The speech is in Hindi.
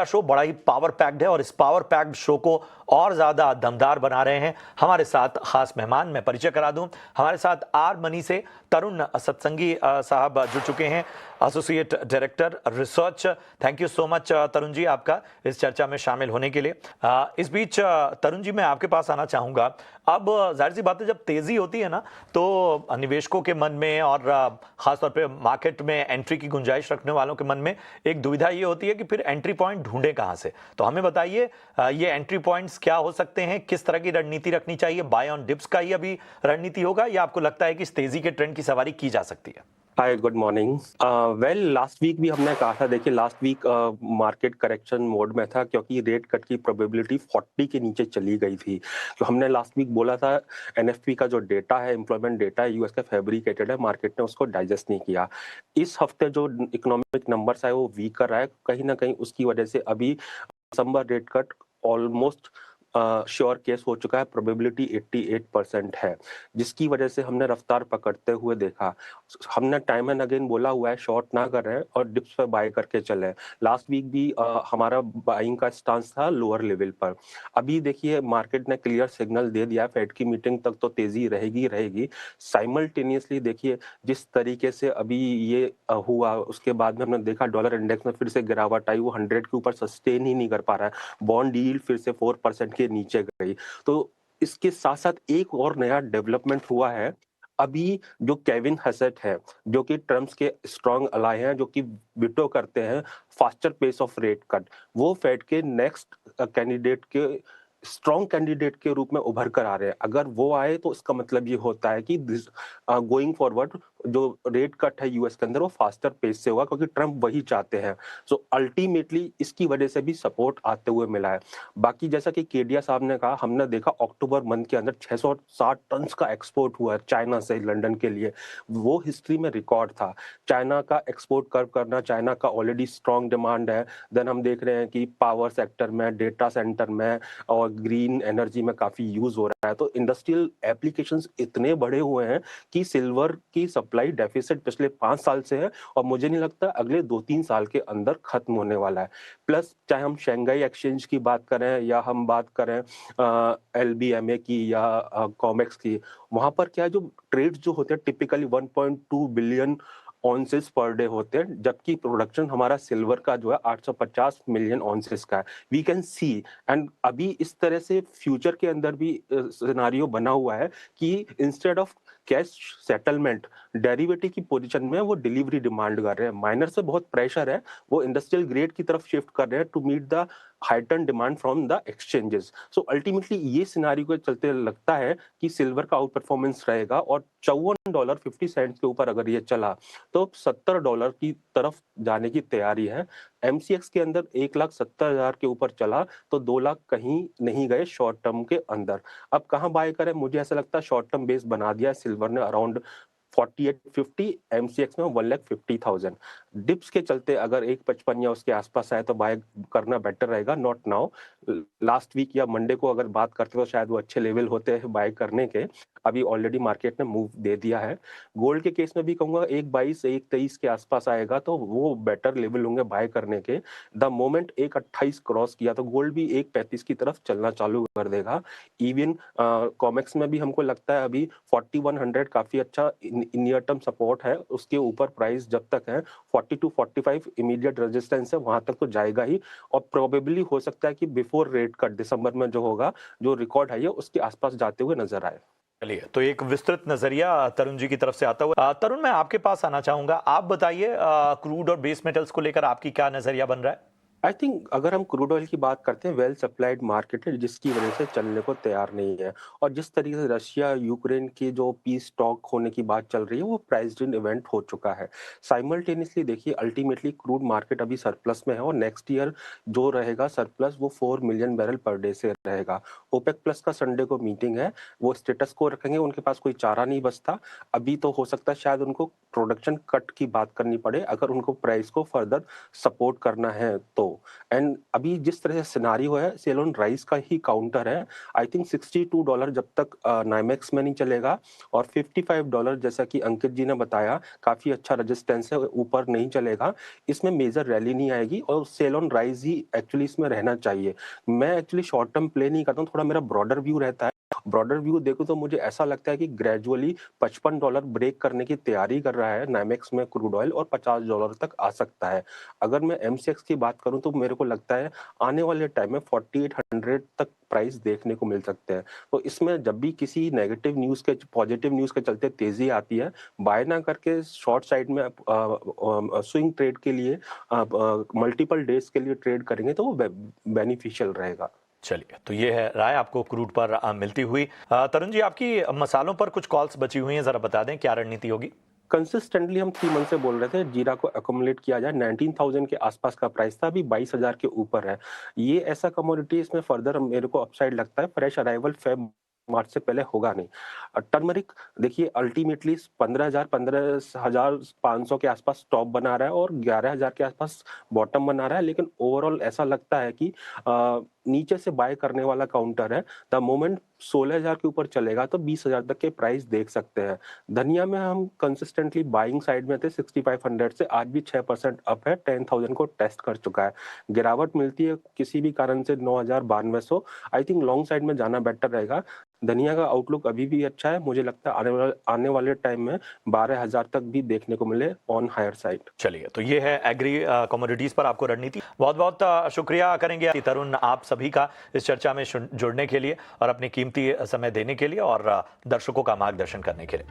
मेरा शो बड़ा ही पावर पैक्ड है और इस पावर पैक्ड शो को और ज्यादा दमदार बना रहे हैं हमारे साथ खास मेहमान। मैं परिचय करा दूं, हमारे साथ आर मनी से तरुण सत्संगी साहब जुड़ चुके हैं, associate director research. Thank you so much Tarun ji आपका इस चर्चा में शामिल होने के लिए। इस बीच तरुण जी मैं आपके पास आना चाहूंगा। अब जाहिर सी बात है, जब तेजी होती है ना तो निवेशकों के मन में और खासतौर पे मार्केट में एंट्री की गुंजाइश रखने वालों के मन में एक दुविधा ये होती है कि फिर एंट्री पॉइंट ढूंढे कहां से। तो हमें बताइए ये एंट्री पॉइंट्स क्या हो सकते हैं, किस तरह की रणनीति रखनी चाहिए? बाय ऑन डिप्स का ही अभी रणनीति होगा या आपको लगता है कि इस तेजी के ट्रेंड की सवारी की जा सकती है? Hi, good morning. Well, last week भी हमने कहा था, देखिए last week market correction mode में था क्योंकि रेट कट की प्रोबेबिलिटी 40 के नीचे चली गई थी। तो हमने लास्ट वीक बोला था एनएफपी का जो डेटा है, एम्प्लॉयमेंट डेटा है, यूएस का फैब्रिकेटेड है, मार्केट ने उसको डाइजेस्ट नहीं किया। इस हफ्ते जो इकोनॉमिक नंबर्स आए वो वीक कर रहा है, कहीं ना कहीं उसकी वजह से अभी दिसंबर rate cut almost sure case हो चुका है। प्रोबेबिलिटी 88% है, जिसकी वजह से हमने रफ्तार पकड़ते हुए देखा। हमने टाइम एंड अगेन बोला हुआ है शॉर्ट ना कर रहे हैं और डिप्स पे बाय करके चले। लास्ट वीक भी हमारा बाइंग का स्टांस था लोअर लेवल पर। अभी देखिए मार्केट ने क्लियर सिग्नल दे दिया, फेड की मीटिंग तक तो तेजी रहेगी रहेगी। साइमल्टेनियसली देखिए जिस तरीके से अभी ये हुआ, उसके बाद में हमने देखा डॉलर इंडेक्स में फिर से गिरावट आई, वो 100 के ऊपर सस्टेन ही नहीं कर पा रहा है। बॉन्ड यील्ड फिर से 4% के नीचे गई। तो इसके साथ साथ एक और नया डेवलपमेंट हुआ है। अभी जो केविन हेसेट है, जो कि ट्रम्प के स्ट्रॉन्ग अलाय हैं, जो कि विटो करते हैं faster pace of rate cut, वो फेड के नेक्स्ट कैंडिडेट के स्ट्रॉन्ग कैंडिडेट के रूप में उभर कर आ रहे हैं। अगर वो आए तो इसका मतलब ये होता है कि गोइंग फॉरवर्ड जो रेट कट है यूएस के अंदर वो फास्टर पेस से होगा, क्योंकि ट्रम्प वही चाहते हैं। सो अल्टीमेटली इसकी वजह से भी सपोर्ट आते हुए मिला है। बाकी जैसा कि केडिया साहब ने कहा, हमने देखा अक्टूबर मंथ के अंदर 660 टन का एक्सपोर्ट हुआ है चाइना से लंदन के लिए। वो हिस्ट्री में रिकॉर्ड था। चाइना का एक्सपोर्ट कर्व करना, चाइना का ऑलरेडी स्ट्रॉन्ग डिमांड है। देन हम देख रहे हैं कि पावर सेक्टर में, डेटा सेंटर में और ग्रीन एनर्जी में काफी यूज हो रहा है। तो इंडस्ट्रियल एप्लीकेशंस इतने बड़े हुए हैं कि सिल्वर की सप्लाई डेफिसिट पिछले 5 साल से है और मुझे नहीं लगता अगले 2-3 साल के अंदर खत्म होने वाला है। प्लस चाहे हम शंघाई एक्सचेंज की बात करें या हम बात करें एलबीएमए की या कॉमेक्स की, वहां पर क्या है, जो ट्रेड्स जो होते हैं टिपिकली 1.2 बिलियन ऑन्सेस पर डे होते हैं, जबकि प्रोडक्शन हमारा सिल्वर का जो है 850 मिलियन ऑन्सेस का है। वी कैन सी, एंड अभी इस तरह से फ्यूचर के अंदर भी सिनेरियो बना हुआ है कि instead of cash settlement, derivative की पोजीशन में वो डिलीवरी डिमांड कर रहे हैं। माइनर से बहुत प्रेशर है, वो इंडस्ट्रियल ग्रेड की तरफ शिफ्ट कर रहे हैं to meet the heightened demand from the exchanges. So ultimately ये सिनेरियो के चलते लगता है कि सिल्वर का आउट परफॉर्मेंस रहेगा और $54.50 के ऊपर अगर ये चला तो $70 की तरफ जाने की तैयारी है। एमसीएक्स के अंदर 1,70,000 के ऊपर चला तो 2 लाख कहीं नहीं गए शॉर्ट टर्म के अंदर। अब कहाँ बाय करें? मुझे ऐसा लगता है शॉर्ट टर्म बेस बना दिया है सिल्वर ने अराउंड 4850, एमसीएक्स में 1,50,000। डिप्स के चलते अगर 1.55 या उसके आसपास आए तो बाय करना बेटर रहेगा, नॉट नाउ। लास्ट वीक या मंडे को अगर बात करते तो शायद वो अच्छे लेवल होते हैं बाय करने के। अभी ऑलरेडी मार्केट ने मूव दे दिया है। गोल्ड के केस में भी कहूंगा 1.22 1.23 के आसपास आएगा तो वो बेटर लेवल होंगे बाय करने के। द मोमेंट 1.28 क्रॉस किया तो गोल्ड भी 1.35 की तरफ चलना चालू कर देगा। इवन कॉमेक्स में भी हमको लगता है अभी 4100 काफी अच्छा नियर टर्म सपोर्ट है। उसके ऊपर प्राइस जब तक है 42-45 इमीडिएट रेजिस्टेंस है, वहां तक तो जाएगा ही। और प्रोबेबली हो सकता है कि बिफोर रेट कट दिसंबर में जो होगा, जो रिकॉर्ड है, उसके आसपास जाते हुए नजर आए। चलिए, तो एक विस्तृत नजरिया तरुण जी की तरफ से आता हुआ। तरुण, मैं आपके पास आना चाहूंगा। आप बताइए क्रूड और बेस मेटल्स को लेकर आपकी क्या नजरिया बन रहा है? आई थिंक अगर हम क्रूड ऑयल की बात करते हैं, वेल सप्लाइड मार्केट है जिसकी वजह से चलने को तैयार नहीं है। और जिस तरीके से रशिया यूक्रेन की जो पीस टॉक होने की बात चल रही है वो प्राइस्ड इन इवेंट हो चुका है। साइमल्टेनियसली देखिए अल्टीमेटली क्रूड मार्केट अभी सरप्लस में है और नेक्स्ट ईयर जो रहेगा सरप्लस वो 4 मिलियन बैरल पर डे से रहेगा। ओपेक प्लस का संडे को मीटिंग है, वो स्टेटस को रखेंगे, उनके पास कोई चारा नहीं बचता। अभी तो हो सकता है शायद उनको प्रोडक्शन कट की बात करनी पड़े अगर उनको प्राइस को फर्दर सपोर्ट करना है तो। एंड अभी जिस तरह से सिनारियो है सेल ऑन राइज का ही काउंटर है। आई थिंक $62 जब तक नाइमेक्स में नहीं चलेगा और $55 जैसा कि अंकित जी ने बताया काफी अच्छा रेजिस्टेंस है, ऊपर नहीं चलेगा, इसमें मेजर रैली नहीं आएगी और सेल ऑन राइज ही एक्चुअली इसमें रहना चाहिए। मैं एक्चुअली शॉर्ट टर्म प्ले नहीं करता हूँ, थोड़ा मेरा ब्रॉडर व्यू रहता है। ब्रॉडर व्यू देखो तो मुझे ऐसा लगता है कि ग्रेजुअली $55 ब्रेक करने की तैयारी कर रहा है नाइमेक्स में क्रूड ऑयल और $50 तक आ सकता है। अगर मैं एमसीएक्स की बात करूं तो मेरे को लगता है आने वाले टाइम में 4800 तक प्राइस देखने को मिल सकते हैं। तो इसमें जब भी किसी नेगेटिव न्यूज के पॉजिटिव न्यूज के चलते तेजी आती है, बाय ना करके शॉर्ट साइड में स्विंग ट्रेड के लिए मल्टीपल डेज के लिए ट्रेड करेंगे तो वो बेनिफिशियल रहेगा। चलिए, तो ये है राय आपको क्रूड पर मिलती हुई। तरुण जी, आपकी मसालों पर कुछ कॉल्स बची हुई हैं, जरा बता दें क्या रणनीति होगी। कंसिस्टेंटली हम 3 मंथ से बोल रहे थे जीरा को अकोमोलेट किया जाए, 19,000 के आसपास का प्राइस था, अभी 22,000 के ऊपर है। ये ऐसा कमोडिटी इसमें फर्दर मेरे को अपसाइड लगता है, फ्रेश अराइवल फेब मार्च से पहले होगा नहीं। टर्मरिक देखिए अल्टीमेटली 15,500 के आसपास टॉप बना रहा है और 11,000 के आसपास बॉटम बना रहा है, लेकिन ओवरऑल ऐसा लगता है कि नीचे से बाय करने वाला काउंटर है। द मोमेंट 16,000 के ऊपर चलेगा तो 20,000 तक के प्राइस देख सकते हैं। धनिया में हम कंसिस्टेंटली बाइंग साइड में थे 6500 से, आज भी 6% अप है, 10,000 को टेस्ट कर चुका है। गिरावट मिलती है किसी भी कारण से 9,9200, आई थिंक लॉन्ग साइड में जाना बेटर रहेगा। धनिया का आउटलुक अभी भी अच्छा है, मुझे लगता है आने वाले टाइम में 12,000 तक भी देखने को मिले ऑन हायर साइड। चलिए, तो ये है एग्री कमोडिटीज पर आपको रणनीति। बहुत बहुत शुक्रिया करेंगे तरुण आप सभी का इस चर्चा में जुड़ने के लिए और अपनी कीमती समय देने के लिए और दर्शकों का मार्गदर्शन करने के लिए।